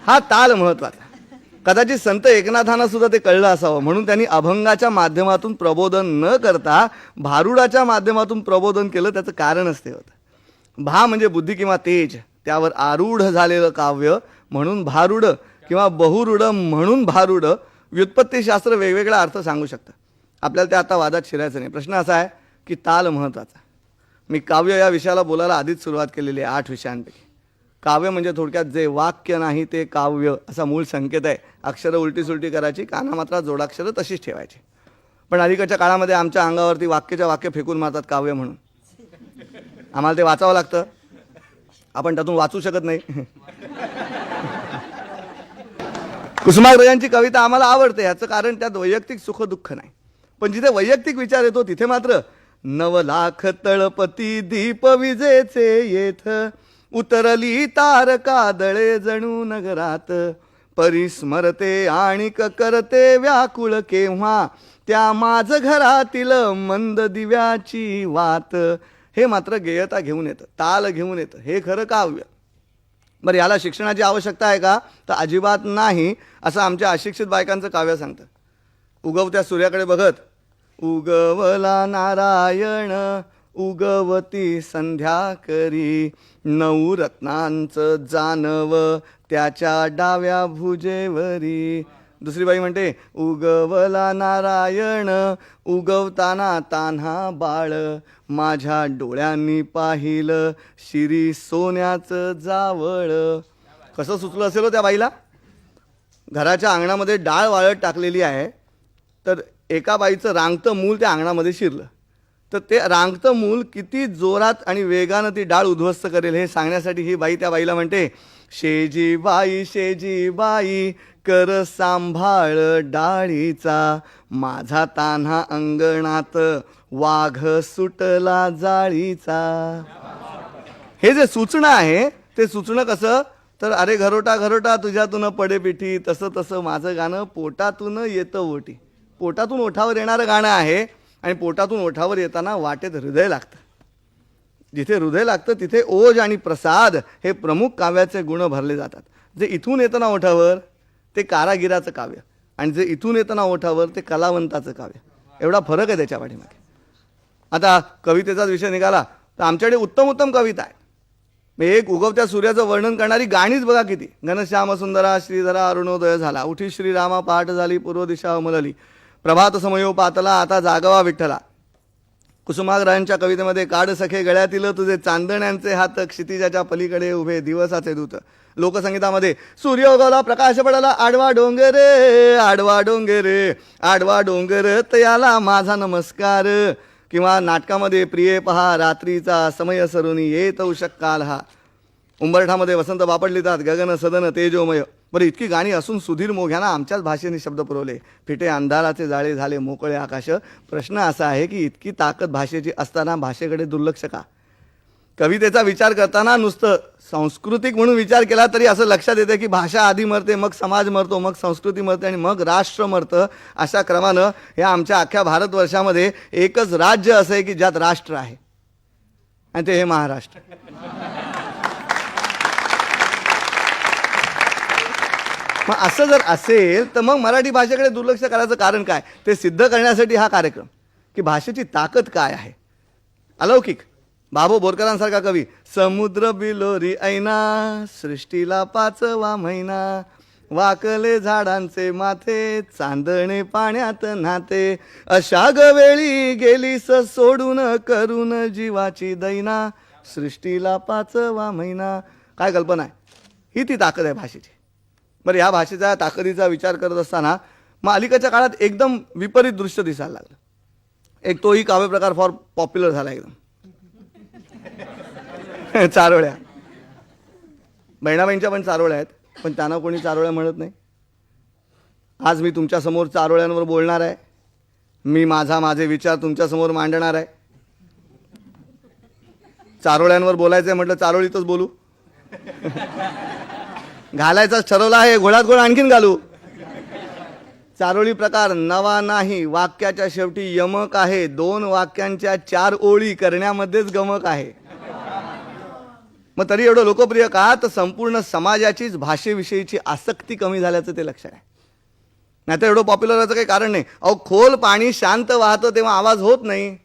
हा ताल महत्वाचा. कदाचित संत एकनाथांना सुद्धा ते कळलं असावं, म्हणून त्यांनी अभंगाच्या माध्यमातून प्रबोधन न करता भारुडाच्या माध्यमातून प्रबोधन केलं. त्याचं कारणच ते होतं. भा म्हणजे बुद्धी किंवा तेज, त्यावर आरूढ झालेलं काव्य म्हणून भारुड किंवा बहुरूढ म्हणून भारुड. व्युत्पत्तीशास्त्र वेगवेगळा अर्थ सांगू शकतं. आपल्याला ते आता वादात शिरायचं नाही. प्रश्न असा आहे की ताल महत्त्वाचा. मी काव्य या विषयाला बोलायला आधीच सुरुवात केलेली आहे 8 विषयांपैकी. काव्य म्हणजे थोडक्यात जे वाक्य नाही ते काव्य असा मूळ संकेत आहे. अक्षरं उलटी सुलटी करायची, कानामात्रा जोडाक्षरं तशीच ठेवायची. पण अलीकडच्या काळामध्ये आमच्या अंगावरती वाक्याच्या वाक्य फेकून मारतात काव्य म्हणून. आम्हाला ते वाचावं लागतं, आपण त्यातून वाचू शकत नाही. कुसुमाग्रजांची कविता आम्हाला आवडते, याचं कारण त्यात वैयक्तिक सुख दुःख नाही. पण जिथे वैयक्तिक विचार येतो तिथे मात्र 9 लाख तळपती दीप विजेचे येथ, उतरली तारका दळे जणू नगरात, परिस्मरते आणि करते व्याकुळ केव्हा, त्या माझ घरातील मंद दिव्याची वात. हे मात्र गेयता घेऊन येतं, ताल घेऊन येतं. हे खरं काव्य. बरं, याला शिक्षणाची आवश्यकता आहे का? तर अजिबात नाही, असं आमच्या अशिक्षित बायकांचं काव्य सांगतं. उगवत्या सूर्याकडे बघत, उगवला नारायण उगवती संध्या करी, 9 रत्नांचं जानव त्याच्या डाव्या भुजेवरी. दुसरी बाई म्हणते, उगवला नारायण उगवताना तान्हा बाळ, माझ्या डोळ्यांनी पाहिलं शिरी सोन्याचं जावळ. कसं सुचलं असेल हो त्या बाईला? घराच्या अंगणामध्ये डाळ वाळत टाकलेली आहे, तर एका बाईचं रांगतं मूल त्या अंगणामध्ये शिरलं. तर ते रांगतं मूल किती जोरात आणि वेगानं ती डाळ उद्ध्वस्त करेल हे सांगण्यासाठी ही बाई त्या बाईला म्हणते, शेजी बाई कर सांभाळ डाळीचा, माझा तान्हा अंगणात वाघ सुटला जाळीचा. हे जे सुचणं आहे ते सुचणं कसं? तर अरे घरोटा घरोटा तुझ्यातून पडे पिठी, तसं तसं माझं गाणं पोटातून येतं ओटी. पोटातून ओठावर येणारं गाणं आहे आणि पोटातून ओठावर येताना वाटेत हृदय लागतं. जिथे हृदय लागतं तिथे ओज आणि प्रसाद हे प्रमुख काव्याचे गुण भरले जातात. जे इथून येतं ना ओठावर ते कारागिराचं काव्य, आणि जे इथून येतं ना ओठावर ते कलावंताचं काव्य. एवढा फरक आहे त्याच्या पाठीमागे. आता कवितेचाच विषय निघाला तर आमच्याकडे उत्तम उत्तम कविता आहे. एक उगवत्या सूर्याचं वर्णन करणारी गाणीच बघा किती. घनश्याम सुंदरा श्रीधरा अरुणोदय झाला, उठी श्रीरामा पाठ झाली, पूर्व दिशा उमलली, प्रभात समयो पातला आता जागवा विठ्ठला. कुसुमाग्रजांच्या कवितेमध्ये, काढ सखे गळ्यातील तुझे चांदण्यांचे हात, क्षितिजाच्या पलीकडे उभे दिवसाचे दूत. लोकसंगीतामध्ये, सूर्य उगवला प्रकाश पडला, आडवा डोंगरे आडवा डोंगरे आडवा डोंगर तयाला माझा नमस्कार. किंवा नाटकामध्ये, प्रिये पहा रात्रीचा समय सरुनी येत शक्काल हा. उंबरठामध्ये वसंत बापड लिहितात, गगन सदन तेजोमय. बरं, इतकी गाणी असून सुधीर मोघ्यानं आमच्याच भाषेने शब्द पुरवले. फिटे अंधाराचे जाळे झाले मोकळे आकाश. प्रश्न असा आहे की इतकी ताकद भाषेची असताना भाषेकडे दुर्लक्ष का? कवितेचा विचार करताना नुसतं सांस्कृतिक म्हणून विचार केला तरी असं लक्षात येतं की भाषा आधी मरते, मग समाज मरतो, मग संस्कृती मरते आणि मग राष्ट्र मरतं. अशा क्रमानं या आमच्या अख्ख्या भारतवर्षामध्ये एकच राज्य असं आहे की ज्यात राष्ट्र आहे, आणि ते हे महाराष्ट्र. मग असं जर असेल तर मग मराठी भाषेकडे दुर्लक्ष करायचं कारण काय? ते सिद्ध करण्यासाठी हा कार्यक्रम की भाषेची ताकद काय आहे. अलौकिक. बाबू बोरकरांसारखा कवी, समुद्र बिलोरी ऐना सृष्टीला 5वा महिना, वाकले झाडांचे माथे चांदणे पाण्यात नाते, अशा गवेळी गेलीस सोडून करून जीवाची दैना, सृष्टीला 5वा महिना. काय कल्पना आहे? ही ती ताकद आहे भाषेची. बरं, ह्या भाषेच्या ताकदीचा विचार करत असताना मग अलीकडच्या काळात एकदम विपरीत दृश्य दिसायला लागलं. एक तोही काव्यप्रकार फार पॉप्युलर झाला एकदम. चारोळ्या. बहिणाबाईंच्या पण चारोळ्या आहेत, पण त्यांना कोणी चारोळ्या म्हणत नाही. आज मी तुमच्यासमोर चारोळ्यांवर बोलणार आहे. मी माझे विचार तुमच्यासमोर मांडणार आहे. चारोळ्यांवर बोलायचं आहे म्हटलं चारोळीतच बोलू. घालायचाच ठरवला आहे, घोळात घोळ आणखीन घालू. चारोळी प्रकार नवा नाही. वाक्याच्या शेवटी यमक आहे. 2 वाक्यांच्या 4 ओळी करण्यामध्येच गमक आहे. मग तरी एवढं लोकप्रिय का, तर संपूर्ण समाजाचीच भाषेविषयीची आसक्ती कमी झाल्याचं ते लक्षण आहे. नाही तर एवढं पॉप्युलर व्हायचं काही कारण नाही. अहो, खोल पाणी शांत वाहतं तेव्हा आवाज होत नाही.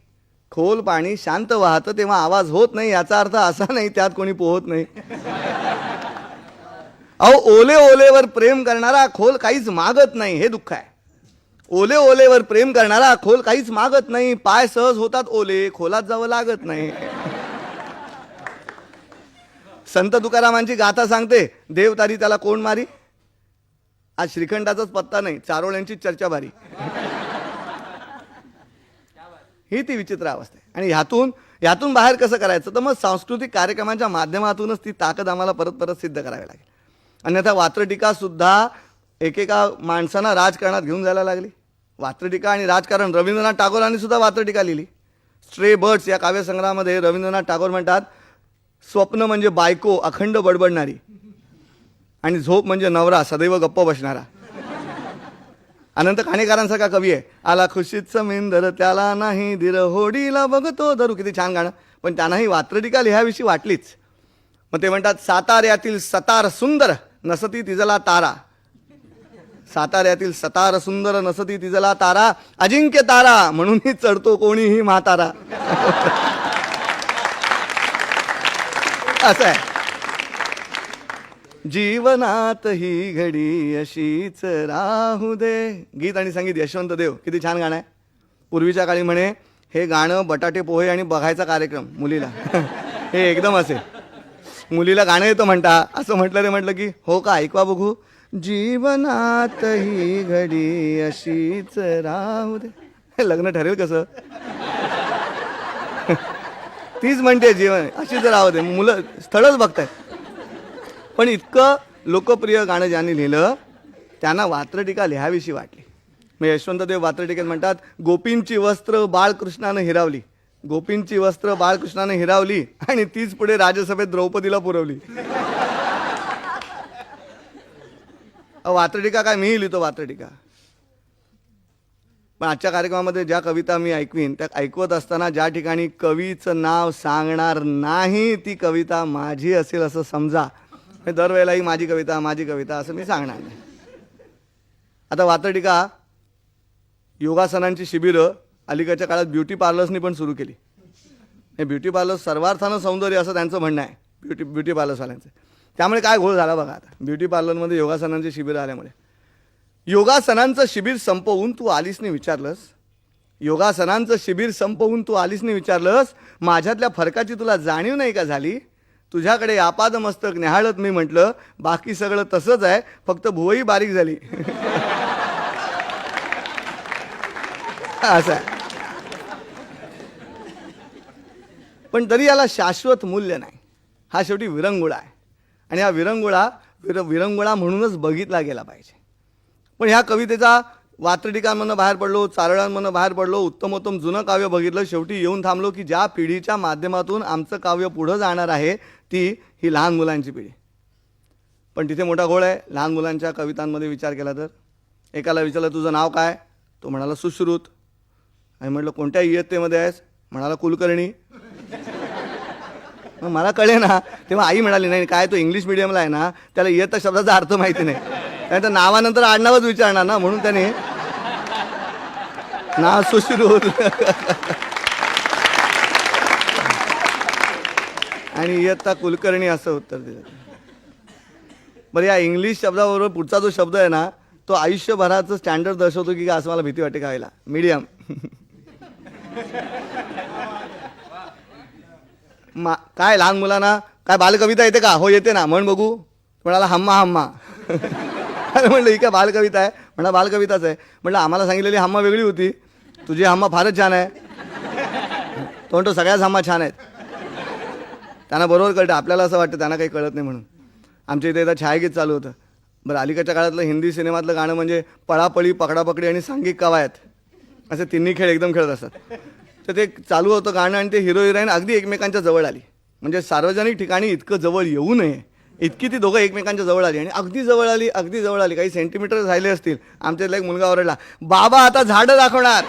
खोल पाणी शांत वाहतं तेव्हा आवाज होत नाही, याचा अर्थ असा नाही त्यात कोणी पोहत नाही. अहो, ओले ओलेवर प्रेम करणारा खोल काहीच मागत नाही, हे दुःख आहे. ओले ओलेवर प्रेम करणारा खोल काहीच मागत नाही. पाय सहज होतात ओले, खोलात जावं लागत नाही. संत तुकारामांची गाथा सांगते, देव तारी त्याला कोण मारी. आज श्रीखंडाचाच पत्ता नाही, चारोळ्यांची चर्चा भारी. ही ती विचित्र अवस्था आहे. आणि ह्यातून बाहेर कसं करायचं, तर मग सांस्कृतिक कार्यक्रमांच्या माध्यमातूनच ती ताकद आम्हाला परत परत सिद्ध करावी लागेल. अन्यथा वात्रटिका सुद्धा एकेका माणसांना राजकारणात घेऊन जायला लागली. वात्रटिका आणि राजकारण, रवींद्रनाथ टागोरांनी सुद्धा वात्रटिका लिहिली. स्ट्रे बर्ड्स या काव्यसंग्रहामध्ये रवींद्रनाथ टागोर म्हणतात, स्वप्न म्हणजे बायको अखंड बडबडणारी, आणि झोप म्हणजे नवरा सदैव गप्प बसणारा. अनंत खाणेकरांसारखा कवी आहे, आला खुशीत समिंदर त्याला नाही धीर होडीला बघतो धरू. किती छान गाणं. पण त्यांनाही वात्रटिका लिहाविषयी वाटलीच. मग ते म्हणतात, साताऱ्यातील सतार सुंदर नसती तिजला तारा. साताऱ्यातील सतार सुंदर नसती तिजला तारा, अजिंक्य तारा म्हणूनही चढतो कोणीही म्हातारा. असं आहे. जीवनात ही घडी अशीच राहू दे. गीत आणि संगीत यशवंत देव. किती छान गाणं आहे. पूर्वीच्या काळी म्हणे, हे गाणं बटाटे पोहे आणि बघायचा कार्यक्रम मुलीला. हे एकदम असे मुलीला गाणं येतं म्हणता, असं म्हटलं रे, म्हटलं की हो का, ऐकवा बघू. जीवनात ही घडी अशीच राहू दे. हे लग्न ठरेल कसं. तीच म्हणते जीवन अशीच राहू दे, मुलं स्थळच बघतायत. पण इतकं लोकप्रिय गाणं ज्यांनी लिहिलं त्यांना वात्रटिका लिहावीशी वाटली. मग यशवंतदेव वात्रटिकेत म्हणतात, गोपींची वस्त्र बाळकृष्णानं हिरावली. गोपींची वस्त्र बाळकृष्णानं हिरावली आणि तीच पुढे राजसभेत द्रौपदीला पुरवली. वात्रटिका काय, मीही लिहितो वात्रटिका. पण आजच्या कार्यक्रमामध्ये ज्या कविता मी ऐकवीन त्या ऐकवत असताना ज्या ठिकाणी कवीचं नाव सांगणार नाही, ती कविता माझी असेल असं समजा. दरवेळेलाही माझी कविता असं मी सांगणार नाही. आता वात्रटिका योगासनांची शिबिरं अलीकडच्या काळात ब्युटी पार्लर्सनी पण सुरू केली. हे ब्युटी पार्लर्स सर्वार्थानं सौंदर्य असं त्यांचं म्हणणं आहे, ब्युटी पार्लर्सवाल्यांचं. त्यामुळे काय घोळ झाला बघा. आता ब्युटी पार्लरमध्ये योगासनांची शिबिरं आल्यामुळे, योगासनांचं शिबिर संपवून तू आलीस नाही विचारलंस. योगासनांचं शिबिर संपवून तू आलीस नाही विचारलंस. माझ्यातल्या फरकाची तुला जाणीव नाही का झाली. तुझ्याकडे आपाद मस्तक निहाळत मी म्हटलं, बाकी सगळं तसंच आहे, फक्त भुवई बारीक झाली. असं आहे. पण तरी याला शाश्वत मूल्य नाही. हा शेवटी विरंगुळा आहे आणि हा विरंगुळा म्हणूनच बघितला गेला पाहिजे. पण ह्या कवितेचा वात्रटिकांमधनं बाहेर पडलो, चारोळ्यांमधनं बाहेर पडलो, उत्तमोत्तम जुनं काव्य बघितलं. शेवटी येऊन थांबलो की ज्या पिढीच्या माध्यमातून आमचं काव्य पुढं जाणार आहे ती ही लहान मुलांची पिढी. पण तिथे मोठा घोळ आहे. लहान मुलांच्या कवितांमध्ये विचार केला तर एकाला विचारलं, तुझं नाव काय. तो म्हणाला सुश्रुत. आणि म्हटलं कोणत्या इयत्तेमध्ये आहेस. म्हणाला कुलकर्णी. मग मला कळे ना. तेव्हा आई म्हणाली, नाही काय तो इंग्लिश मिडियमला आहे ना, त्याला इयत्ता शब्दाचा अर्थ माहिती नाही, त्यानंतर नावानंतर आडनावच विचारणार ना, म्हणून त्याने नाव सुश्रुत आणि इयत्ता कुलकर्णी असं उत्तर दिलं. बरं, या इंग्लिश शब्दाबरोबर पुढचा जो शब्द आहे ना, तो आयुष्यभराचं स्टँडर्ड दर्शवतो की असं मला भीती वाटते खायला. मीडियम. काय लहान मुलांना काय बालकविता येते का. हो येते ना, म्हण बघू. म्हणाला हम्मा हम्मा. अरे म्हटलं ही काय बालकविता आहे. म्हणा बालकविताच आहे. म्हटलं आम्हाला सांगितलेली हम्मा वेगळी होती, तुझी हम्मा फारच छान आहे. तो म्हणतो सगळ्याच हम्मा छान आहेत. त्यांना बरोबर कळतं, आपल्याला असं वाटतं त्यांना काही कळत नाही म्हणून. आमच्या इथे एकदा छायागीत चालू होतं. बरं, अलीकडच्या काळातलं हिंदी सिनेमातलं गाणं म्हणजे पळापळी, पकडापकडी आणि सांघिक कवायत असे तिन्ही खेळ एकदम खेळत असतात. तर ते चालू होतं गाणं आणि ते हिरो हिरोईन अगदी एकमेकांच्या जवळ आली. म्हणजे सार्वजनिक ठिकाणी इतकं जवळ येऊ नये इतकी ती दोघं एकमेकांच्या जवळ आली आणि अगदी जवळ आली. काही सेंटीमीटर राहिले असतील. आमच्यातला एक मुलगा ओरडला, बाबा आता झाडं दाखवणार.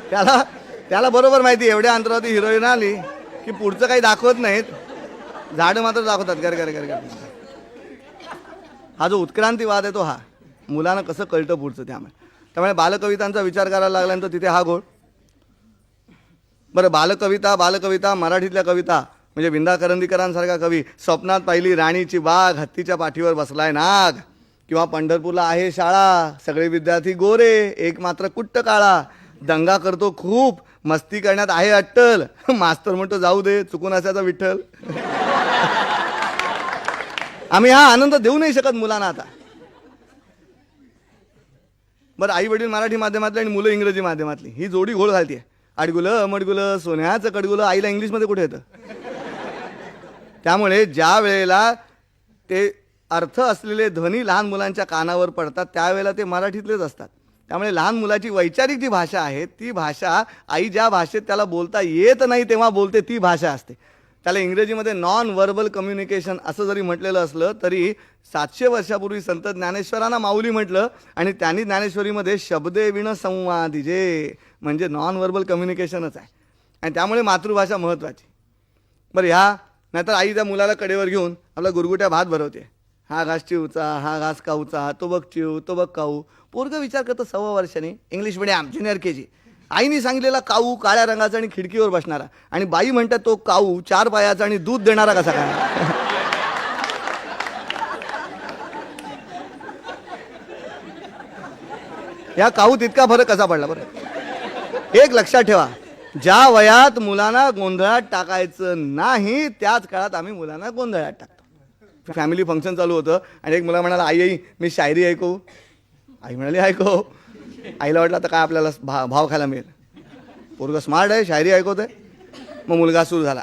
त्याला त्याला बरोबर माहिती आहे, एवढ्या अंतरावरती हिरोईन आली की पुढचं काही दाखवत नाहीत, झाडं मात्र दाखवतात. गर गर गर गर. हा जो उत्क्रांतीवाद आहे तो हा मुलांना कसं कळतं पुढचं. त्यामुळे बालकवितांचा विचार करायला लागल्यानंतर तिथे हा गोळ. बरं, बालकविता मराठीतल्या कविता म्हणजे विंदा करंदीकरांसारखा कवी, स्वप्नात पाहिली राणीची बाग, हत्तीच्या पाठीवर बसलाय नाग, किंवा पंढरपूरला आहे शाळा, सगळे विद्यार्थी गोरे, एक मात्र कुट्ट काळा, दंगा करतो खूप, मस्ती करण्यात आहे अट्टल, मास्तर म्हणतो जाऊ दे चुकून असायचा विठ्ठल. आम्ही हा आनंद देऊ नाही शकत मुलांना आता. बरं, आई वडील मराठी माध्यमातले आणि मुलं इंग्रजी माध्यमातली, ही जोडी घोळ घालते. अडगुलं मडगुलं सोन्याचं कडगुलं, आईला इंग्लिशमध्ये कुठे येतं. त्यामुळे ज्या वेळेला ते अर्थ असलेले ध्वनी लहान मुलांच्या कानावर पडतात त्यावेळेला ते मराठीतलेच असतात. त्यामुळे लहान मुलाची वैचारिक जी भाषा आहे ती भाषा आई ज्या भाषेत त्याला बोलता येत नाही तेव्हा बोलते ती भाषा असते. त्याला इंग्रजीमध्ये नॉन व्हर्बल कम्युनिकेशन असं जरी म्हटलेलं असलं तरी 700 वर्षापूर्वी संत ज्ञानेश्वरांना माऊली म्हटलं आणि त्यांनी ज्ञानेश्वरीमध्ये शब्दे विण संवादिजे म्हणजे नॉन व्हर्बल कम्युनिकेशनच आहे. आणि त्यामुळे मातृभाषा महत्त्वाची. बरं, ह्या नाहीतर आई त्या मुलाला कडेवर घेऊन आपला गुरगुट्या भात भरवते. हा घास चिवचा, हा घास काऊचा, तो बघ चिव, तो बघ काऊ. पोरगं विचार करतं 6 वर्षांनी, इंग्लिश मिडियम ज्युनियर KG. आईने सांगितलेला काऊ काळ्या रंगाचा आणि खिडकीवर बसणारा, आणि बाई म्हणतात तो काऊ 4 पायाचा आणि दूध देणारा कसा काय. या काऊ तितका फरक कसा पडला बरं. एक लक्षात ठेवा, ज्या वयात मुलांना गोंधळात टाकायचं नाही त्याच काळात आम्ही मुलांना गोंधळात टाकतो. फॅमिली फंक्शन चालू होतं आणि एक मुला म्हणाला आई मी शायरी ऐकू. आई म्हणाली ऐकव. आईला वाटलं आता काय आपल्याला भाव खायला मिळेल. पोरगं स्मार्ट आहे, शायरी ऐकवतोय. मग मुलगा सुरू झाला,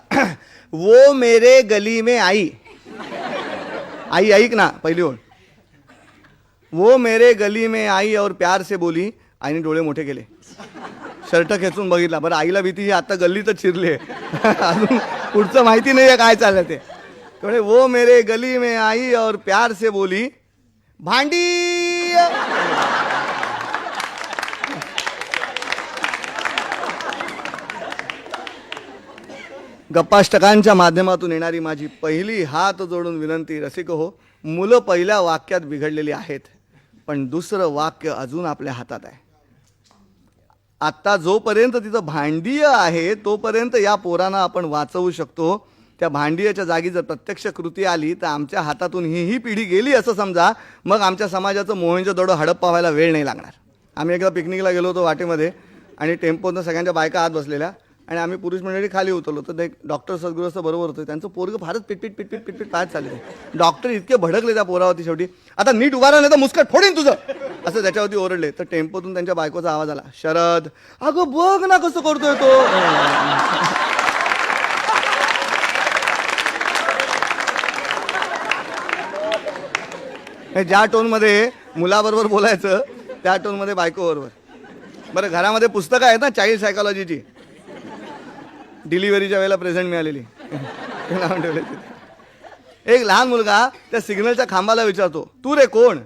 वो मेरे गली में आई. आई ऐक ना पहिली ओळ. वो मेरे गली में आई और प्यार से बोली. आईने डोळे मोठे केले, शर्ट खेचून बघितला. बरं, आईला भीती ही आता गल्लीतच शिरली आहे, अजून पुढचं माहिती नाही आहे काय चाललं ते. थोडे वो मेरे गली में आई और प्यार से बोली भांडी. गप्पाष्टकांच्या माध्यमातून येणारी माझी पहिली हात जोडून विनंती, रसिक हो, मुलं पहिल्या वाक्यात बिघडलेली आहेत पण दुसरं वाक्य अजून आपल्या हातात आहे. आत्ता जोपर्यंत तिचं भांडीय आहे तोपर्यंत या पोरांना आपण वाचवू शकतो. त्या भांडीयाच्या जागी जर प्रत्यक्ष कृती आली तर आमच्या हातातून ही पिढी गेली असं समजा. मग आमच्या समाजाचं मोहनजोदडो हडप्पा व्हायला वेळ नाही लागणार. आम्ही एकदा पिकनिकला गेलो होतो वाटेमध्ये आणि टेम्पोतनं सगळ्यांच्या बायका आत बसलेल्या आणि आम्ही पुरुष मंडळी खाली उतरलो. तर एक डॉक्टर सद्गुरूचं बरोबर होतं, त्यांचं पोरगं फारच पिटपिट पिटपिट पिटपिट पाहत चालले. डॉक्टर इतके भडकले त्या पोरावरती, शेवटी आता नीट उभा राहा नाही तर मुस्कट फोडीन तुझं असं त्याच्यावरती ओरडले. तर टेम्पोतून त्यांच्या बायकोचा आवाज आला, शरद अगं बघ ना कसं करतोय तो. ज्या टोनमध्ये मुलाबरोबर बोलायचं त्या टोनमध्ये बायकोबरोबर. बरं, घरामध्ये पुस्तकं आहेत ना चाइल्ड सायकॉलॉजीची, डिलिव्हरीच्या वेळेला प्रेझेंट मिळालेली. एक लहान मुलगा त्या सिग्नलच्या खांबाला विचारतो, तू रे कोण.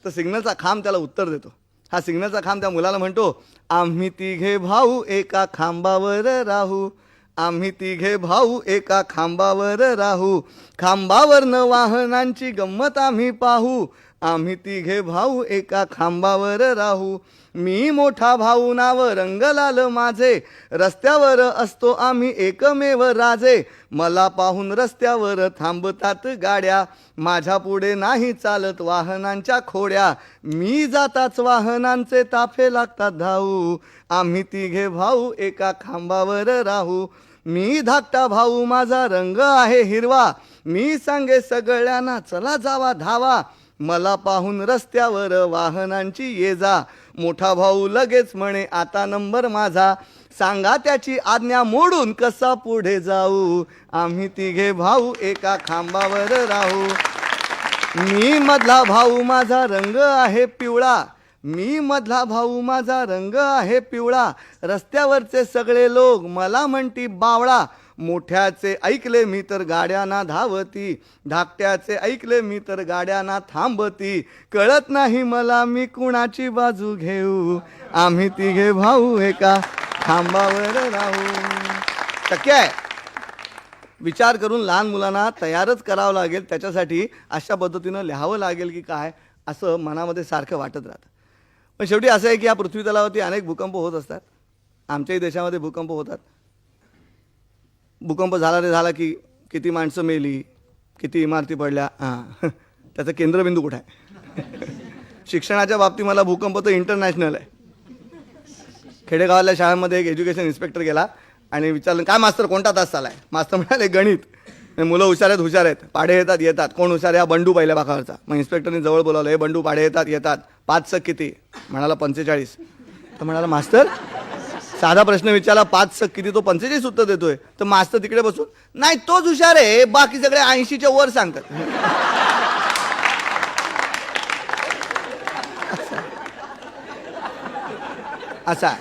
तर सिग्नलचा खांब त्याला उत्तर देतो. हा सिग्नलचा खांब त्या मुलाला म्हणतो, आम्ही तिघे भाऊ एका खांबावर राहू. आम्ही तिघे भाऊ एका खांबावर राहू. खांबावरनं वाहनांची गंमत आम्ही पाहू. आम्ही तिघे भाऊ एका खांबावर राहू. मी मोठा भाऊ नाव रंगलाल माझे. रस्त्यावर असतो आम्ही एकमेव राजे. मला पाहून रस्त्यावर थांबतात गाड्या. माझ्या पुढे नाही चालत वाहनांच्या खोड्या. मी जाताच वाहनांचे ताफे लागतात धावू. आम्ही तिघे भाऊ एका खांबावर राहू. मी धाकटा भाऊ माझा रंग आहे हिरवा. मी सांगे सगळ्यांना चला जावा धावा. मला पाहून रस्त्यावर वाहनांची ये जा. मोठा भाऊ लगेच म्हणे आता नंबर माझा. सांगा त्याची आज्ञा मोडून कसा पुढे जाऊ. आम्ही तिघे भाऊ एका खांबावर राहू. मी मधला भाऊ माझा रंग आहे पिवळा. मी मधला भाऊ माझा रंग आहे पिवळा. रस्त्यावरचे सगळे लोक मला म्हणती बावळा. मोठ्याचे ऐकले मी तर गाड्यांना धावती, धाकट्याचे ऐकले मी तर गाड्यांना थांबती, कळत नाही मला मी कुणाची बाजू घेऊ, आम्ही तिघे भाऊ एका खांबावर राहू. शक्य आहे. विचार करून लहान मुलांना तयारच करावं लागेल, त्याच्यासाठी अशा पद्धतीनं लिहावं लागेल की काय असं मनामध्ये सारखं वाटत राहतं. पण शेवटी असं आहे की या पृथ्वी तलावरती अनेक भूकंप होत असतात. आमच्याही देशामध्ये भूकंप होतात. भूकंप झाला रे झाला की किती माणसं मेली, किती इमारती पडल्या, हां त्याचं केंद्रबिंदू कुठं आहे? शिक्षणाच्या बाबतीत मला भूकंप तर इंटरनॅशनल आहे. खेडेगावातल्या शाळांमध्ये एक एज्युकेशन इन्स्पेक्टर गेला आणि विचारलं, काय मास्तर कोणता तास चालाय? मास्तर म्हणाले गणित. मुलं हुशार आहेत, पाढे येतात. कोण हुशार आहे? हा बंडू पहिल्या पाखावरचा. मग इन्स्पेक्टरने जवळ बोलावलं, हे बंडू पाढे येतात 5 सक किती? म्हणाला 45. तर म्हणाला मास्तर साधा प्रश्न विचारला, 5 सक किती? तो 45 उत्तर देतोय. तर मास्तर तिकडे बसून, नाही तोच हुशार आहे, बाकी सगळे 80च्या वर सांगतात. असा